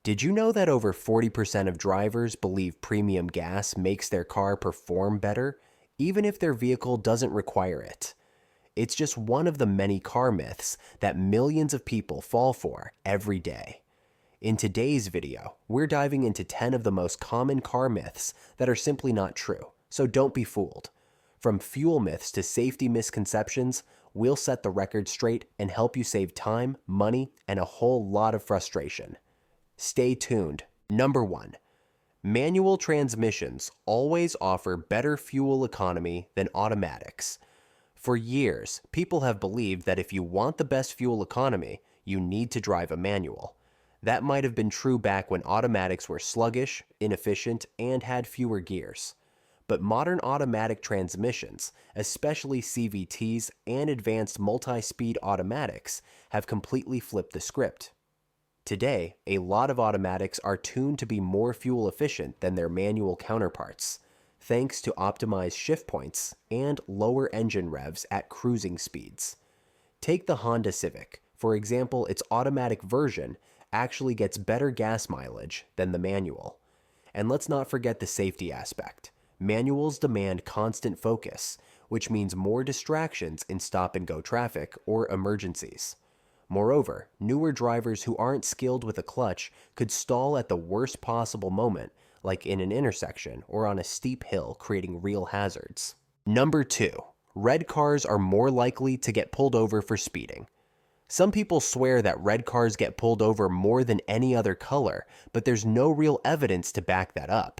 Did you know that over 40% of drivers believe premium gas makes their car perform better, even if their vehicle doesn't require it? It's just one of the many car myths that millions of people fall for every day. In today's video, we're diving into 10 of the most common car myths that are simply not true, so don't be fooled. From fuel myths to safety misconceptions, we'll set the record straight and help you save time, money, and a whole lot of frustration. Stay tuned. Number 1. Manual transmissions always offer better fuel economy than automatics. For years, people have believed that if you want the best fuel economy, you need to drive a manual. That might have been true back when automatics were sluggish, inefficient, and had fewer gears. But modern automatic transmissions, especially CVTs and advanced multi-speed automatics, have completely flipped the script. Today, a lot of automatics are tuned to be more fuel efficient than their manual counterparts, thanks to optimized shift points and lower engine revs at cruising speeds. Take the Honda Civic. For example, its automatic version actually gets better gas mileage than the manual. And let's not forget the safety aspect. Manuals demand constant focus, which means more distractions in stop-and-go traffic or emergencies. Moreover, newer drivers who aren't skilled with a clutch could stall at the worst possible moment, like in an intersection or on a steep hill, creating real hazards. Number 2. Red cars are more likely to get pulled over for speeding. Some people swear that red cars get pulled over more than any other color, but there's no real evidence to back that up.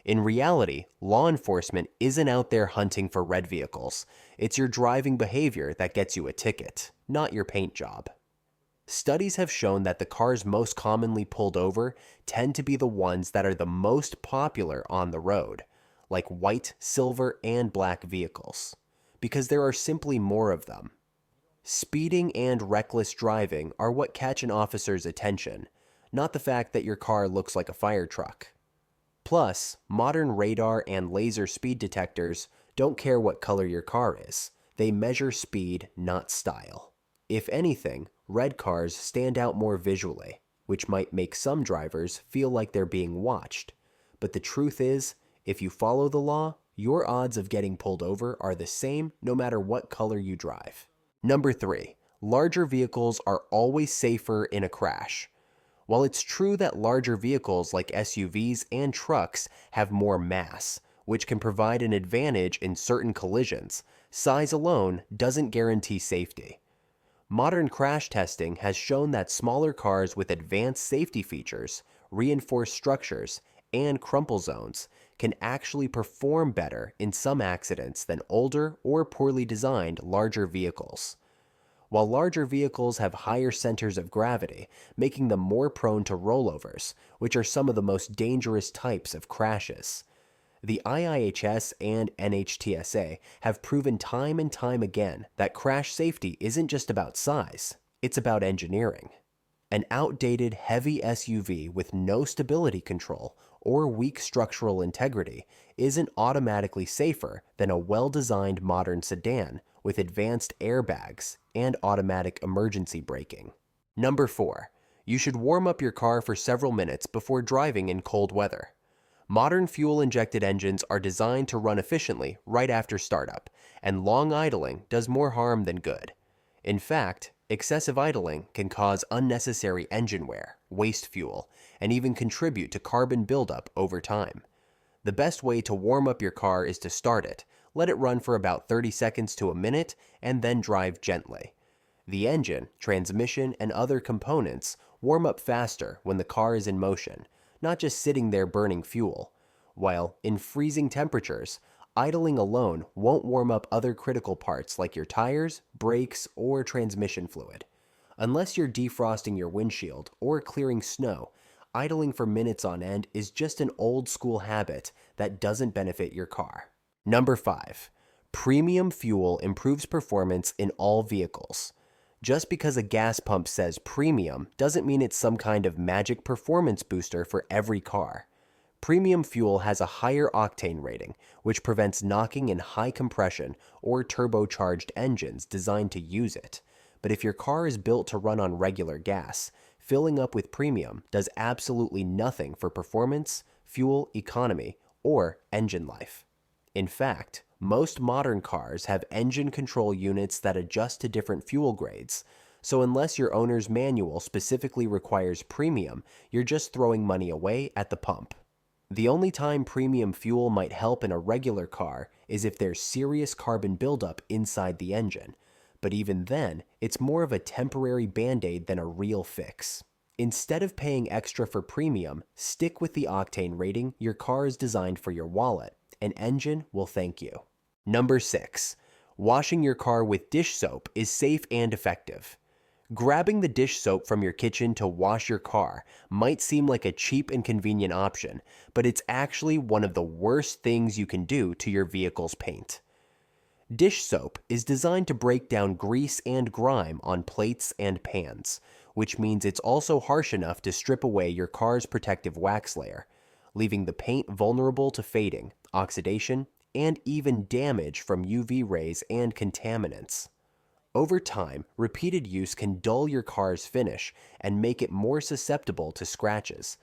In reality, law enforcement isn't out there hunting for red vehicles. It's your driving behavior that gets you a ticket, not your paint job. Studies have shown that the cars most commonly pulled over tend to be the ones that are the most popular on the road, like white, silver, and black vehicles, because there are simply more of them. Speeding and reckless driving are what catch an officer's attention, not the fact that your car looks like a fire truck. Plus, modern radar and laser speed detectors don't care what color your car is. They measure speed, not style. If anything, red cars stand out more visually, which might make some drivers feel like they're being watched. But the truth is, if you follow the law, your odds of getting pulled over are the same no matter what color you drive. Number 3. Larger vehicles are always safer in a crash. While it's true that larger vehicles like SUVs and trucks have more mass, which can provide an advantage in certain collisions, size alone doesn't guarantee safety. Modern crash testing has shown that smaller cars with advanced safety features, reinforced structures, and crumple zones can actually perform better in some accidents than older or poorly designed larger vehicles. While larger vehicles have higher centers of gravity, making them more prone to rollovers, which are some of the most dangerous types of crashes. The IIHS and NHTSA have proven time and time again that crash safety isn't just about size, it's about engineering. An outdated heavy SUV with no stability control or weak structural integrity isn't automatically safer than a well-designed modern sedan with advanced airbags and automatic emergency braking. Number 4. You should warm up your car for several minutes before driving in cold weather. Modern fuel-injected engines are designed to run efficiently right after startup, and long idling does more harm than good. In fact, excessive idling can cause unnecessary engine wear, waste fuel, and even contribute to carbon buildup over time. The best way to warm up your car is to start it, let it run for about 30 seconds to a minute, and then drive gently. The engine, transmission, and other components warm up faster when the car is in motion, not just sitting there burning fuel, while in freezing temperatures, idling alone won't warm up other critical parts like your tires, brakes, or transmission fluid. Unless you're defrosting your windshield or clearing snow, idling for minutes on end is just an old school habit that doesn't benefit your car. Number 5. Premium fuel improves performance in all vehicles. Just because a gas pump says premium doesn't mean it's some kind of magic performance booster for every car. Premium fuel has a higher octane rating, which prevents knocking in high compression or turbocharged engines designed to use it. But if your car is built to run on regular gas, filling up with premium does absolutely nothing for performance, fuel economy, or engine life. In fact, most modern cars have engine control units that adjust to different fuel grades, so unless your owner's manual specifically requires premium, you're just throwing money away at the pump. The only time premium fuel might help in a regular car is if there's serious carbon buildup inside the engine, but even then, it's more of a temporary band-aid than a real fix. Instead of paying extra for premium, stick with the octane rating your car is designed for your wallet. An engine will thank you. Number 6. Washing your car with dish soap is safe and effective. Grabbing the dish soap from your kitchen to wash your car might seem like a cheap and convenient option, but it's actually one of the worst things you can do to your vehicle's paint. Dish soap is designed to break down grease and grime on plates and pans, which means it's also harsh enough to strip away your car's protective wax layer, leaving the paint vulnerable to fading, oxidation, and even damage from UV rays and contaminants. Over time, repeated use can dull your car's finish and make it more susceptible to scratches.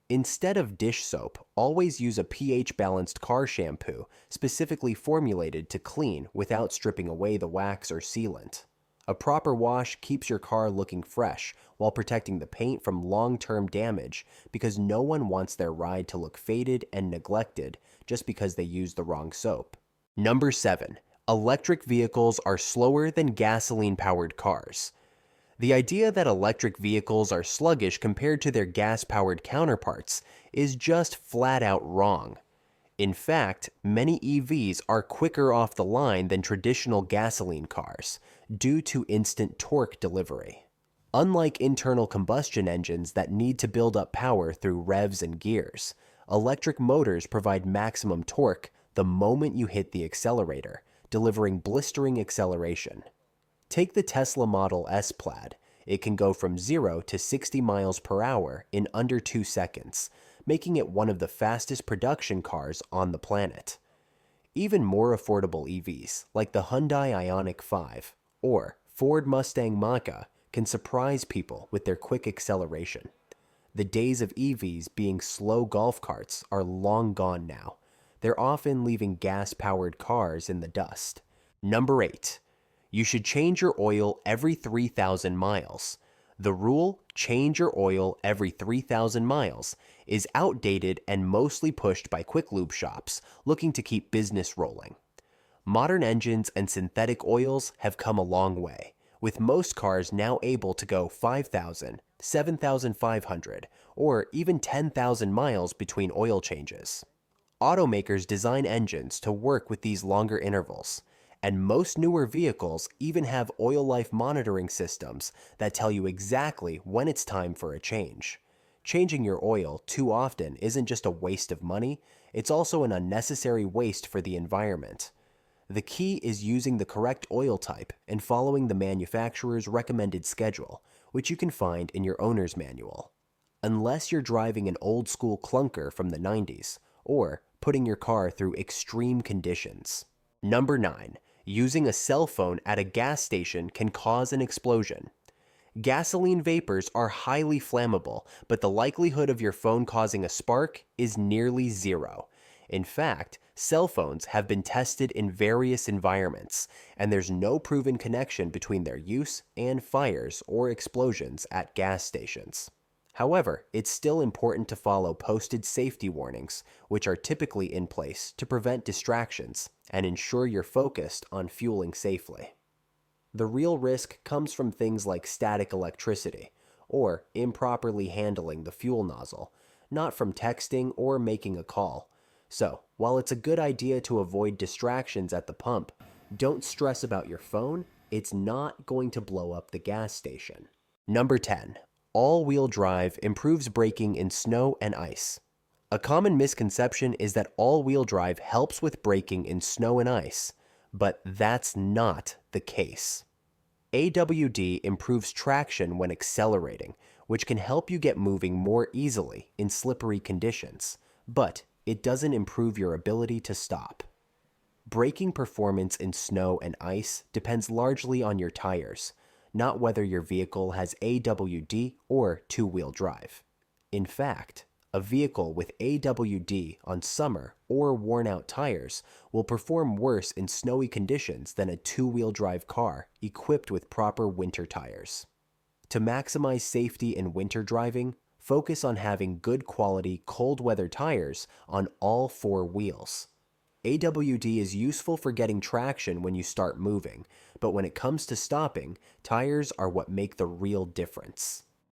Instead of dish soap, always use a pH-balanced car shampoo specifically formulated to clean without stripping away the wax or sealant. A proper wash keeps your car looking fresh while protecting the paint from long-term damage because no one wants their ride to look faded and neglected just because they used the wrong soap. Number 7. Electric vehicles are slower than gasoline-powered cars. The idea that electric vehicles are sluggish compared to their gas-powered counterparts is just flat out wrong. In fact, many EVs are quicker off the line than traditional gasoline cars due to instant torque delivery. Unlike internal combustion engines that need to build up power through revs and gears, electric motors provide maximum torque the moment you hit the accelerator, delivering blistering acceleration. Take the Tesla Model S Plaid. It can go from 0 to 60 miles per hour in under 2 seconds, making it one of the fastest production cars on the planet. Even more affordable EVs, like the Hyundai Ioniq 5 or Ford Mustang Mach-E, can surprise people with their quick acceleration. The days of EVs being slow golf carts are long gone now. They're often leaving gas-powered cars in the dust. Number 8. You should change your oil every 3,000 miles. The rule, change your oil every 3,000 miles, is outdated and mostly pushed by quick lube shops looking to keep business rolling. Modern engines and synthetic oils have come a long way, with most cars now able to go 5,000, 7,500, or even 10,000 miles between oil changes. Automakers design engines to work with these longer intervals, and most newer vehicles even have oil life monitoring systems that tell you exactly when it's time for a change. Changing your oil too often isn't just a waste of money, it's also an unnecessary waste for the environment. The key is using the correct oil type and following the manufacturer's recommended schedule, which you can find in your owner's manual. Unless you're driving an old-school clunker from the 90s, or putting your car through extreme conditions. Number 9. Using a cell phone at a gas station can cause an explosion. Gasoline vapors are highly flammable, but the likelihood of your phone causing a spark is nearly zero. In fact, cell phones have been tested in various environments, and there's no proven connection between their use and fires or explosions at gas stations. However, it's still important to follow posted safety warnings, which are typically in place to prevent distractions and ensure you're focused on fueling safely. The real risk comes from things like static electricity or improperly handling the fuel nozzle, not from texting or making a call. So, while it's a good idea to avoid distractions at the pump, don't stress about your phone. It's not going to blow up the gas station. Number 10. All-wheel drive improves braking in snow and ice. A common misconception is that all-wheel drive helps with braking in snow and ice, but that's not the case. AWD improves traction when accelerating, which can help you get moving more easily in slippery conditions, but it doesn't improve your ability to stop. Braking performance in snow and ice depends largely on your tires, not whether your vehicle has AWD or two-wheel drive. In fact, a vehicle with AWD on summer or worn-out tires will perform worse in snowy conditions than a two-wheel drive car equipped with proper winter tires. To maximize safety in winter driving, focus on having good quality cold weather tires on all four wheels. AWD is useful for getting traction when you start moving, but when it comes to stopping, tires are what make the real difference.